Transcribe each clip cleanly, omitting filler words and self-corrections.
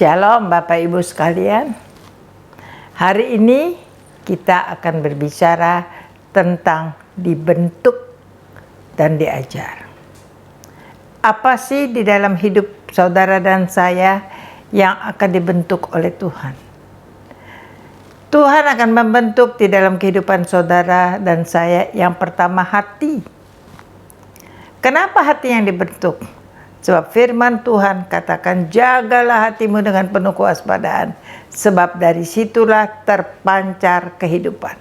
Shalom Bapak Ibu sekalian. Hari ini kita akan berbicara tentang dibentuk dan diajar. Apa sih di dalam hidup saudara dan saya yang akan dibentuk oleh Tuhan? Tuhan akan membentuk di dalam kehidupan saudara dan saya yang pertama hati. Kenapa hati yang dibentuk? Sebab firman Tuhan katakan, jagalah hatimu dengan penuh kewaspadaan, sebab dari situlah terpancar kehidupan.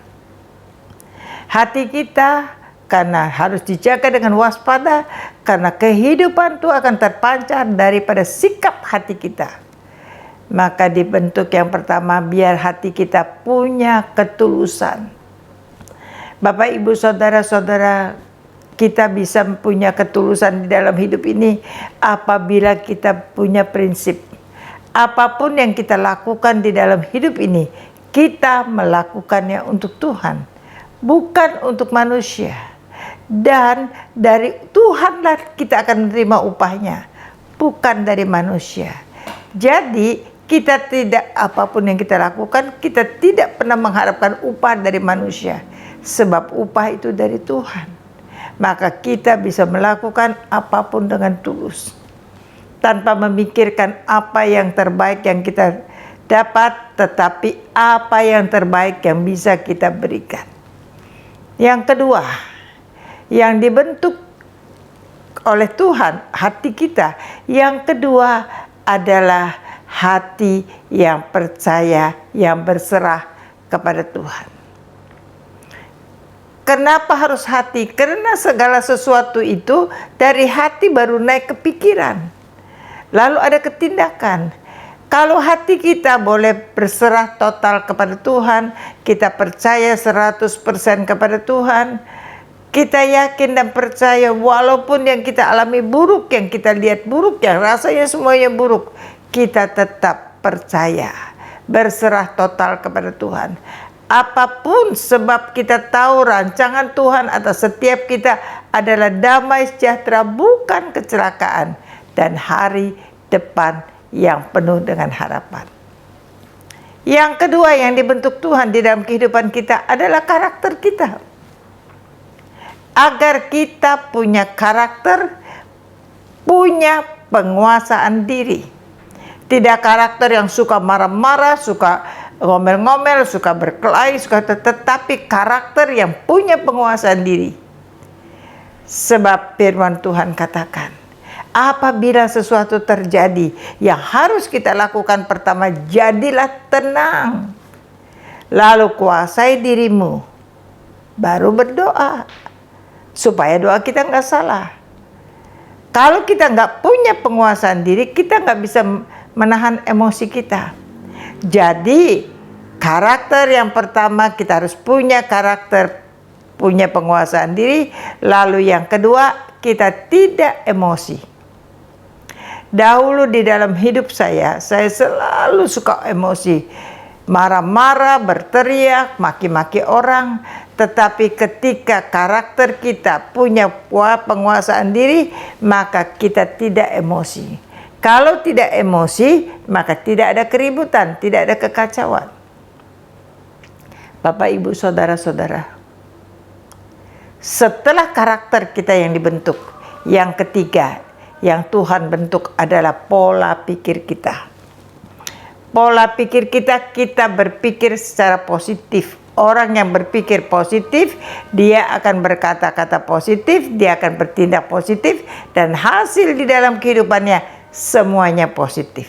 Hati kita karena harus dijaga dengan waspada, karena kehidupan itu akan terpancar daripada sikap hati kita. Maka dibentuk yang pertama, biar hati kita punya ketulusan. Bapak, Ibu, saudara-saudara, kita bisa punya ketulusan di dalam hidup ini apabila kita punya prinsip. Apapun yang kita lakukan di dalam hidup ini, kita melakukannya untuk Tuhan, bukan untuk manusia. Dan dari Tuhanlah kita akan menerima upahnya, bukan dari manusia. Jadi kita tidak, apapun yang kita lakukan, kita tidak pernah mengharapkan upah dari manusia, sebab upah itu dari Tuhan. Maka kita bisa melakukan apapun dengan tulus, tanpa memikirkan apa yang terbaik yang kita dapat, tetapi apa yang terbaik yang bisa kita berikan. Yang kedua, yang dibentuk oleh Tuhan, hati kita. Yang kedua adalah hati yang percaya, yang berserah kepada Tuhan. Kenapa harus hati? Karena segala sesuatu itu dari hati baru naik ke pikiran, lalu ada ketindakan. Kalau hati kita boleh berserah total kepada Tuhan, kita percaya 100% kepada Tuhan, kita yakin dan percaya walaupun yang kita alami buruk, yang kita lihat buruk, yang rasanya semuanya buruk, kita tetap percaya, berserah total kepada Tuhan. Apapun, sebab kita tahu rancangan Tuhan atas setiap kita adalah damai sejahtera, bukan kecelakaan, dan hari depan yang penuh dengan harapan. Yang kedua yang dibentuk Tuhan di dalam kehidupan kita adalah karakter kita. Agar kita punya karakter, punya penguasaan diri. Tidak karakter yang suka marah-marah, suka ngomel-ngomel, suka berkelahi, tetapi karakter yang punya penguasaan diri. Sebab firman Tuhan katakan, apabila sesuatu terjadi, yang harus kita lakukan pertama, jadilah tenang. Lalu kuasai dirimu, baru berdoa. Supaya doa kita nggak salah. Kalau kita nggak punya penguasaan diri, kita nggak bisa menahan emosi kita. Jadi karakter yang pertama, kita harus punya karakter, punya penguasaan diri. Lalu yang kedua, kita tidak emosi. Dahulu di dalam hidup saya selalu suka emosi. Marah-marah, berteriak, maki-maki orang. Tetapi ketika karakter kita punya penguasaan diri, maka kita tidak emosi. Kalau tidak emosi, maka tidak ada keributan, tidak ada kekacauan. Bapak, Ibu, saudara-saudara, setelah karakter kita yang dibentuk, yang ketiga yang Tuhan bentuk adalah pola pikir kita. Pola pikir kita, kita berpikir secara positif. Orang yang berpikir positif, dia akan berkata-kata positif, dia akan bertindak positif, dan hasil di dalam kehidupannya semuanya positif.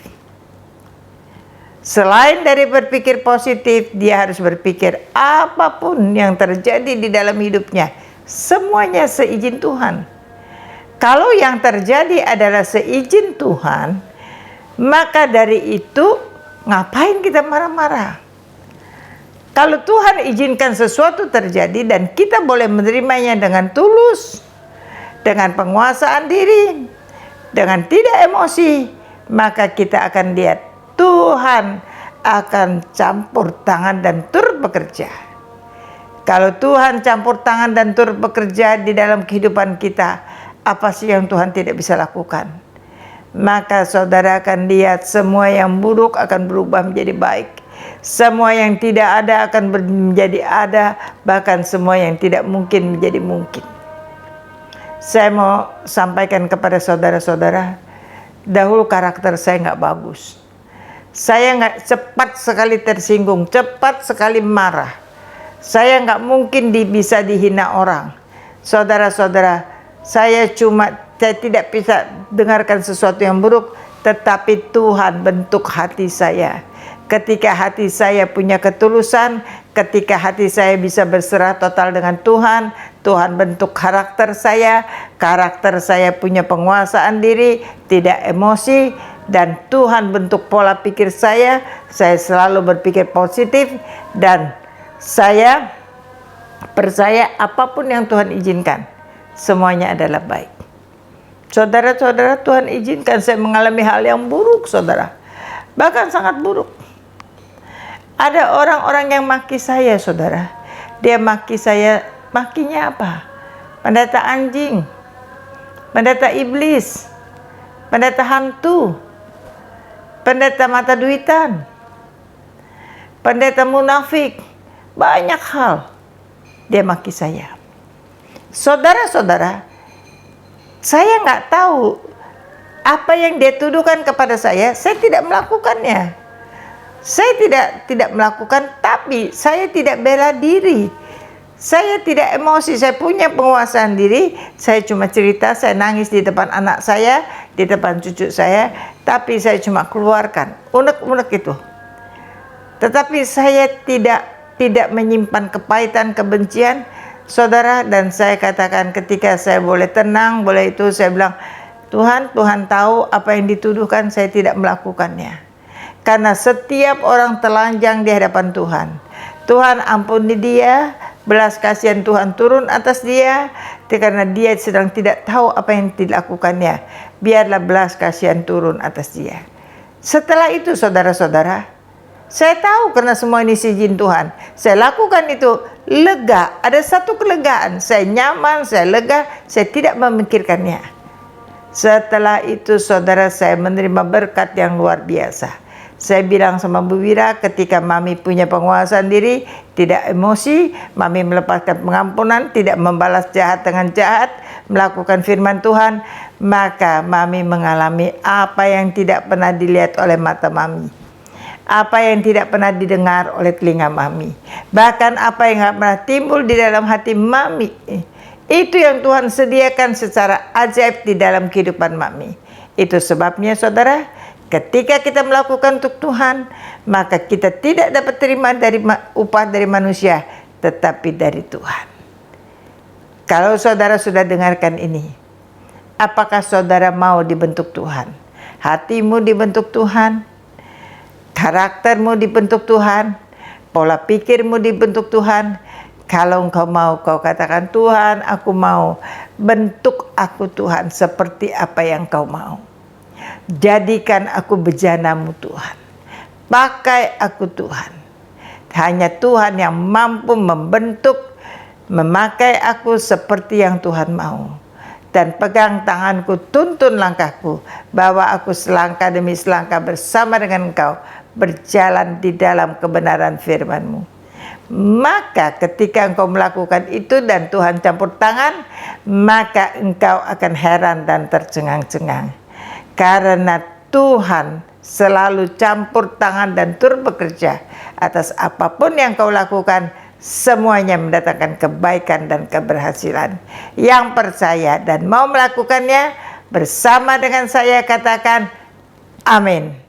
Selain dari berpikir positif, dia harus berpikir apapun yang terjadi di dalam hidupnya, semuanya seizin Tuhan. Kalau yang terjadi adalah seizin Tuhan, maka dari itu ngapain kita marah-marah? Kalau Tuhan izinkan sesuatu terjadi dan kita boleh menerimanya dengan tulus, dengan penguasaan diri, dengan tidak emosi, maka kita akan lihat Tuhan akan campur tangan dan turut bekerja. Kalau Tuhan campur tangan dan turut bekerja di dalam kehidupan kita, apa sih yang Tuhan tidak bisa lakukan? maka saudara akan lihat semua yang buruk akan berubah menjadi baik. Semua yang tidak ada akan menjadi ada, bahkan semua yang tidak mungkin menjadi mungkin. Saya mau sampaikan kepada saudara-saudara, dahulu karakter saya nggak bagus. Saya nggak cepat sekali tersinggung, cepat sekali marah. Saya nggak mungkin bisa dihina orang. Saudara-saudara, saya tidak bisa dengarkan sesuatu yang buruk, tetapi Tuhan bentuk hati saya. Ketika hati saya punya ketulusan, ketika hati saya bisa berserah total dengan Tuhan, Tuhan bentuk karakter saya punya penguasaan diri, tidak emosi, dan Tuhan bentuk pola pikir saya selalu berpikir positif, dan saya percaya apapun yang Tuhan izinkan, semuanya adalah baik. Saudara-saudara, Tuhan izinkan saya mengalami hal yang buruk, saudara. Bahkan sangat buruk. Ada orang-orang yang maki saya, saudara. Dia maki saya, makinya apa? Pendeta anjing, pendeta iblis, pendeta hantu, pendeta mata duitan, pendeta munafik. Banyak hal dia maki saya. Saudara-saudara, saya nggak tahu apa yang dia tuduhkan kepada saya tidak melakukannya. Saya tidak melakukan, tapi saya tidak bela diri. Saya tidak emosi, saya punya penguasaan diri. Saya cuma cerita, saya nangis di depan anak saya, di depan cucu saya, tapi saya cuma keluarkan unek-unek itu. Tetapi saya tidak menyimpan kepahitan, kebencian, saudara. Dan saya katakan ketika saya boleh tenang, boleh itu, saya bilang, Tuhan tahu apa yang dituduhkan, saya tidak melakukannya. Karena setiap orang telanjang di hadapan Tuhan. Tuhan ampuni dia, belas kasihan Tuhan turun atas dia, karena dia sedang tidak tahu apa yang dilakukannya. Biarlah belas kasihan turun atas dia. Setelah itu saudara-saudara, saya tahu karena semua ini izin Tuhan. Saya lakukan itu lega, ada satu kelegaan. Saya nyaman, saya lega, saya tidak memikirkannya. Setelah itu saudara, saya menerima berkat yang luar biasa. Saya bilang sama Bu Wira, ketika Mami punya penguasaan diri, tidak emosi, Mami melepaskan pengampunan, tidak membalas jahat dengan jahat, melakukan firman Tuhan, maka Mami mengalami apa yang tidak pernah dilihat oleh mata Mami, apa yang tidak pernah didengar oleh telinga Mami, bahkan apa yang tidak pernah timbul di dalam hati Mami. Itu yang Tuhan sediakan secara ajaib di dalam kehidupan Mami. Itu sebabnya saudara, ketika kita melakukan untuk Tuhan, maka kita tidak dapat terima upah dari manusia, tetapi dari Tuhan. Kalau saudara sudah dengarkan ini, apakah saudara mau dibentuk Tuhan? Hatimu dibentuk Tuhan, karaktermu dibentuk Tuhan, pola pikirmu dibentuk Tuhan. Kalau engkau mau, kau katakan, Tuhan, aku mau, bentuk aku Tuhan seperti apa yang kau mau. Jadikan aku bejanamu Tuhan, pakai aku Tuhan. Hanya Tuhan yang mampu membentuk, memakai aku seperti yang Tuhan mau. Dan pegang tanganku, tuntun langkahku, bawa aku selangkah demi selangkah bersama dengan engkau, berjalan di dalam kebenaran firman-Mu. Maka ketika engkau melakukan itu dan Tuhan campur tangan, maka engkau akan heran dan tercengang-cengang. Karena Tuhan selalu campur tangan dan turut bekerja atas apapun yang kau lakukan, semuanya mendatangkan kebaikan dan keberhasilan. Yang percaya dan mau melakukannya bersama dengan saya katakan amin.